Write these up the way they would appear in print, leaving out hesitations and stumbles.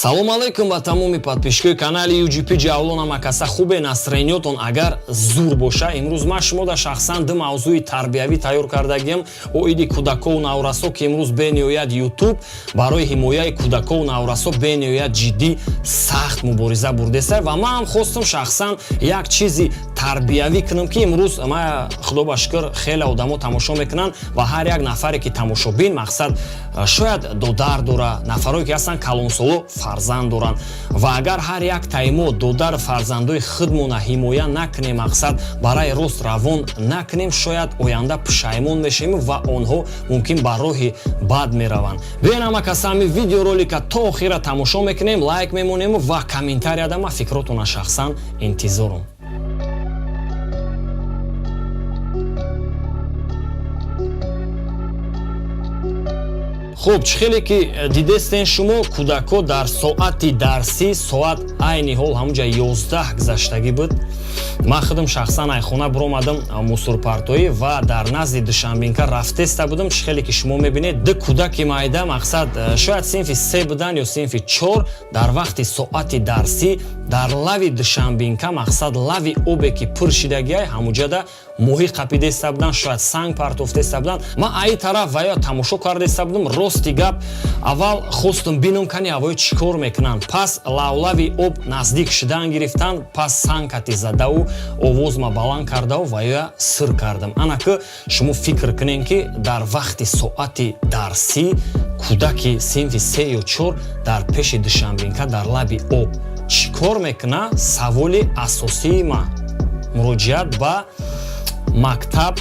салом алайкум ба тамоми подписчикои канали UGP ҷавлон амакаса хубе настроениётон агар зур боша. имрӯз ман шумода шахсан ду мавзӯи тарбиявӣ тайёр кардагиам. оиди кӯдакову наврасо ки имрӯз бениҳоят YouTube барои ҳимояи кӯдакову наврасо бениҳоят ҷиддӣ сахт мубориза бурдеста ва ман ҳам хостам шахсан як чизи тарбиявӣ кунам ки имрӯз ма худо ба шукр хеле одамо тамошо мекунанд ва ҳар як нафаре ки тамошобин мақсад шояд додар дора, нафароe ки ҳастанд калонсоло фарзанд доранд ва агар ҳар як таимо додар фарзандои худмона ҳимоя накунем, мақсад барои рост равон накунем, шояд оянда пушаймон мешавем ва онҳо мумкин ба роҳи бад мераванд. биёен амакаса ҳами видеоролика то охира тамошо мекунем, лайк мемонем ва комментария дама фикротона шахсан интизорум. хуб, чӣ хеле ки дидестен шумо кӯдако дар соати дарсӣ соат айни ҳол ҳамуҷа 11 гузаштагӣ буд. ман худам шахсан айхона биромадам мусурпартоӣ ва дар назди душанбинка рафтеста будам. чӣ хеле ки шумо мебинед ду кӯдаки майда, мақсад шояд синфи 3 буданд ё синфи 4, дар вақти соати дарсӣ дар лави душанбинка, мақсад лави обе ки пур шидагиай ҳамуҷада моҳӣ қапидеста буданд, шояд санг партофтеста буданд. ман аи тараф ва ё тамошо кардеста будам. рости гап аввал хостам бинам кани ҳавоё чӣ кор мекунанд. пас лавлави об наздик шудан гирифтанд, пас санкати задаву овозма баланд кардаву ва ё сир кардам. анаку шумо фикр кунем ки дар вақти соати дарсӣ кӯдаки синфи 3 ё 4 дар пеши душанбинка дар лаби об чӣ кор мекуна? Саволи асосии ман муроҷиат ба мактаб,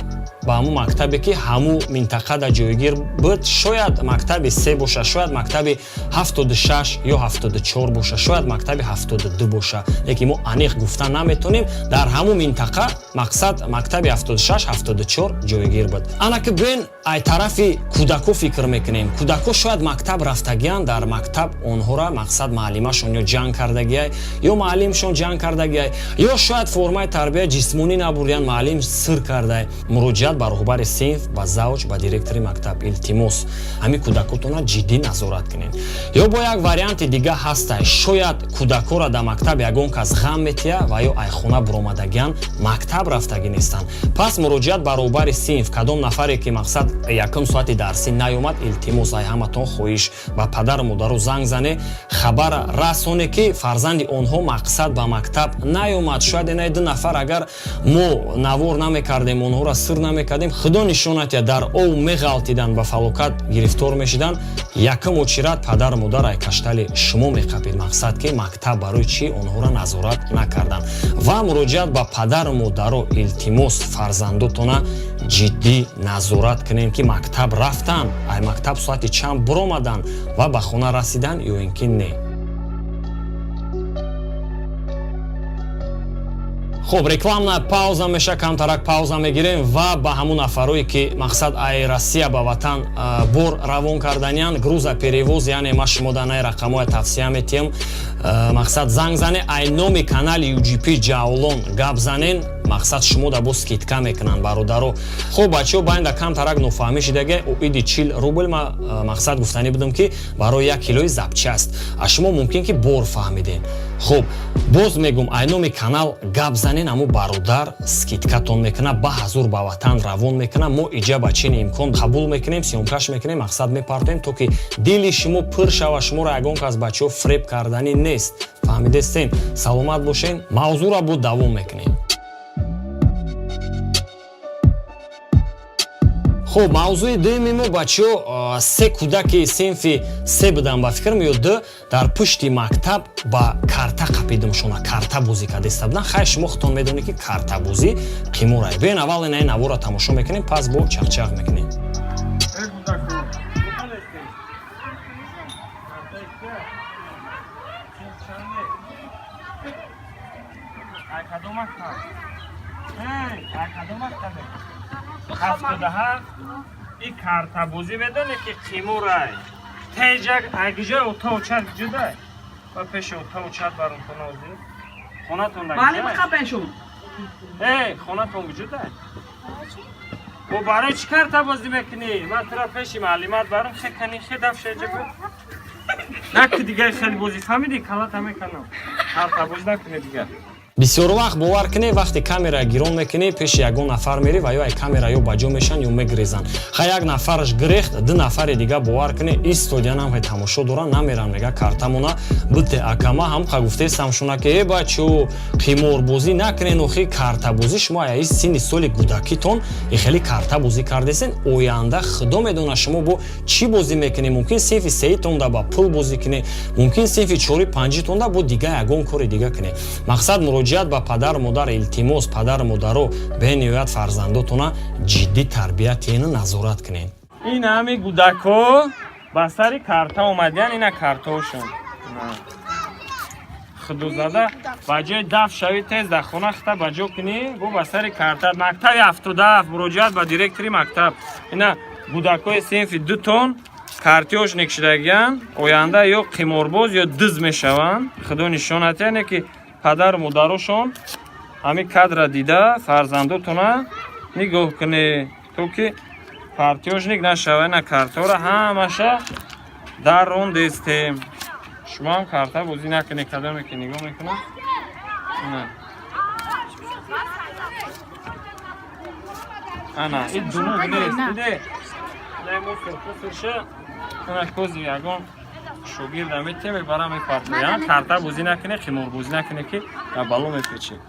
ба ҳамун мактабе ки ҳамун минтақада ҷойгир буд. шояд мактаби 3 боша, шояд мактаби 76 ё 74 боша, шояд мактаби 72 боша, лекин мо аниқ гуфта наметонем. дар ҳамун минтақа мақсад мактаби 76 74 ҷойгир буд. анаки биёен ай тарафи кӯдако фикр мекунем. кӯдако шояд мактаб рафтагиянд, дар мактаб онҳора мақсад маълимашон ё ҷанг кардагиай ё маълимшон ҷанг кардагиай ё шояд формаи тарбияи ҷисмонӣ набурдиянд, маълим сир кардай. муроҷиат ба роҳбари синф, ба завҷ, ба директори мактаб илтимос ҳами кӯдакотона ҷиддӣ назорат кунед. ё бо як варианти дига ҳастай, шояд кӯдакора дар мактаб ягон кас ғам метия ва ё айхона биромадагиян мактаб рафтагӣ нестанд. пас муроҷиат ба роҳбари синф, кадом нафаре ки мақсад якум соати дарсӣ наёмад, илтимос ай ҳаматон хоҳиш ба падару модару занг зане, хабар расоне ки фарзанди онҳо мақсад ба мактаб наёмад. шояд ина ду нафар агар мо навор намекардем, онҳоро сир намекардем, худо нишонатия дар ов меғалтидан, ба фалокат гирифтор мешидан. якум очират падару модар ай каштали шумо меқапид, мақсад ки мактаб барои чӣ онҳоро назорат накардан. ва муроҷиат ба падару модаро илтимос, фарзандотона ҷиддӣ назорат кунем ки мактаб рафтан, ай мактаб соати чанд биромадан ва ба хона расидан ё ин ки не. хуб, рекламная пауза меша, камтарак пауза мегирем ва ба ҳамун нафароe ки мақсад ай Россия ба ватан бор равон карданиянд, груза перевоз, яъне ма шумо дар най рақамҳои тавсия метиҳам, мақсад занг зане, ай номи канали UGP ҷавлон гап занен, мақсад шумо да бо скидка мекунанд бародаро. хуб бачаҳо, байнда камтарак нофаҳмӣ шидагиай, оиди 40 рубл ма мақсад гуфтанӣ будам ки барои 1 килои запчи аст. а шумо мумкин ки бор фаҳмиден. хуб, боз мегум, ай номи канал гап занен, аму бародар скидкатон мекуна, ба ҳазур ба ватан равон мекуна. мо иҷа ба чини имкон қабул мекунем, сиёмкаш мекунем, мақсад мепартоем то ки дили шумо пур шава, шуморо ягон кас бачаҳо фреб карданӣ нест. фаҳмидестен? саломат бошен. мавзӯъро бо давом мекунем. хуб, мавзӯи дуюми мо бачаҳо, 3 кӯдаки синфи 3 буданд ба фикрам ё 2 дар пушти мактаб ба карта қапидамшона, карта бозӣ кардеста буданд. хайр шумо худтон медонед ки карта бозӣ қиморай. биёен аввал ин ай наворро тамошо мекунем, пас бо чахчах мекунем. این کارتابوزی بدونه که قیمورای تیجک اگجای اوتا و چرک جدای و پیش اوتا و چرک برون کنازی خونه تون بله بخواه پیشون خونه تون جدای و برای چی کارتابوزی میکنی؟ من ترا پیشی معلومات برام خیلی دفت شجه بود نکه دیگه خیلی بوزی فهمیدی کلات همه کنم کارتابوز نکنی دیگه бисёр вақт бовар кунед вақте камера гирон мекунед пеши ягон нафар мерӣ ва ё ай камера ё ба ҷо мешан ё мегирезанд ха як нафараш гирехт ду нафари дига бовар кунед истоданам ҳай тамошо доран намеран мега картамона бите акама ҳам ха гуфтестам шуна ки бачо қиморбозӣ накунед охи картабозӣ шумо ай синни соли кӯдакитон хеле картабозӣ кардесен оянда худо медона шумо бо чӣ бозӣ мекунед мумкин синфи сеитонда ба пул бозӣ кунед мумкин синфи чори панҷитонда бо дига ягон кори дига кунед мақсад муроҷиат ба падару модар илтимос падару модаро бениҳоят фарзандотона ҷиддӣ тарбиятиена назорат кунед ин ҳами гудако ба сари карта омадиян ина картаошон худузада ба ҷои дафт шави тез дар хона хита ба ҷо кунӣ бо ба сари карта мактаби 77 муроҷиат ба директори мактаб ина гудакои синфи 2 тон картиош некшидагиян оянда ё қиморбоз ё диз мешаванд худо нишонатяне ки падару модарошон ҳами кадра дида фарзандотона нигоҳ кунӣ то ки партиёшник нашава на картора ҳамаша дар рондестем шумо ҳам карта бозӣ накунӣ кадоме ки нигоҳ мекунам ана ин дунуғ нест диде мусорша ана кози ягон шогирда метеме бара мепартоян карта бозӣ накунед қиморбозӣ накунед ки бало мепечед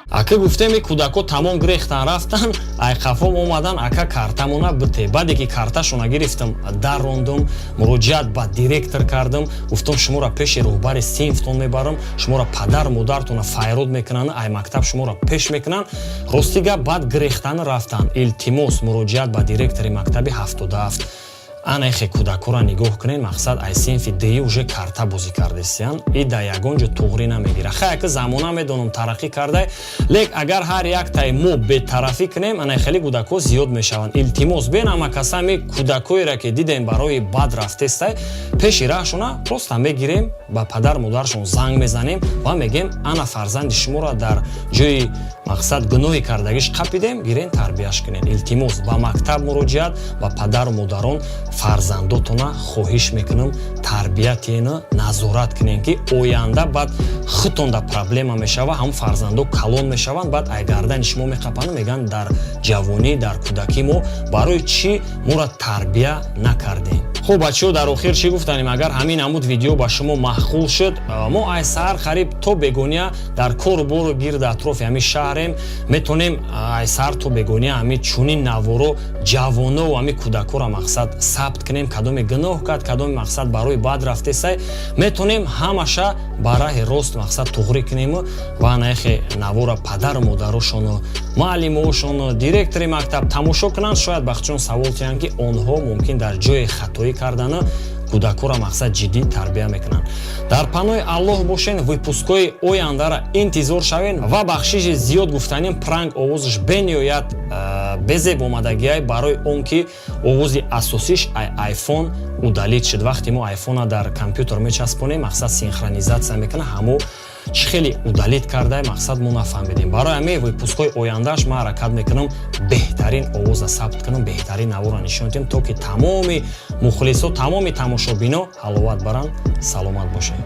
ака гуфтем кӯдако тамом гирехтан рафтан айқафом омадан ака картамона бите баъде ки карташона гирифтам даррондум муроҷиат ба директор кардам гуфтам шуморо пеши роҳбари синфтон мебарам шуморо падар модартона файрод мекунанд ай мактаб шуморо пеш мекунанд ростига баъд гирехтан рафтан илтимос муроҷиат ба директори мактаби 77 ана хе кӯдакора нигоҳ кунед мақсад ай синфи деи уже карта бозӣ кардесиян и да ягон ҷо туғри намегира ха яка замона медонам тараққӣ кардай лек агар ҳар яктай мо бетарафӣ кунем ана хеле кӯдако зиёд мешаванд илтимос бенама касами кӯдакоеро ки дидем барои бад рафтестай пеши раҳшона просто мегирем ба падар модаршон занг мезанем ва мегем ана фарзанди шуморо дар ҷои мақсад гуноҳи кардагиш қапидем гирен тарбияш кунед илтимос ба мактаб муроҷиат ба падару модарон фарзандотона хоҳиш мекунам тарбиятиена назорат кунем ки оянда баъд худтонда проблема мешава ҳам фарзандо калон мешаванд баъд ай гардани шумо меқапанд меган дар ҷавонӣ дар кӯдакӣ мо барои чӣ моро тарбия накардем хуб бачаҳо дар охир чӣ гуфтанем агар ҳамин амуд видео ба шумо маъқул шуд мо ай саҳар қариб то бегония дар кору бору гирди атрофи ҳамин шаҳрем метонем ай саҳар то бегония ҳамин чунин наворо ҷавонову ҳамин кӯдакоро мақсад сабт кунем кадоме гуноҳ кард кадоме мақсад барои бад рафтесай метонем ҳамаша ба раҳи рост мақсад туғри кунем ва наехе навора падару модарошону муаллимошону директори мактаб тамошо кунанд шояд бахчиён савол кунанд ки онҳо мумкин дар ҷои хатоӣ кардана кӯдакоро мақсад ҷиддӣ тарбия мекунанд дар паноҳи аллоҳ бошен выпускҳои ояндара интизор шавен ва бахшиши зиёд гуфтанем пранк овозаш бениҳоят безеб омадагиай барои он ки овози асосиш айфон удалид шуд вақте мо айфона дар компютер мечаспонем мақсад синхронизатсия мекунад ҳамо чӣ хеле удалид кардай мақсад мо нафаҳмидем барои ҳамаи выпускҳои ояндааш ман ҳаракат мекунам беҳтарин овоза сабт кунам беҳтарин навора нишон дем то ки тамоми мухлисо тамоми тамошобино ҳаловат баранд саломат бошед.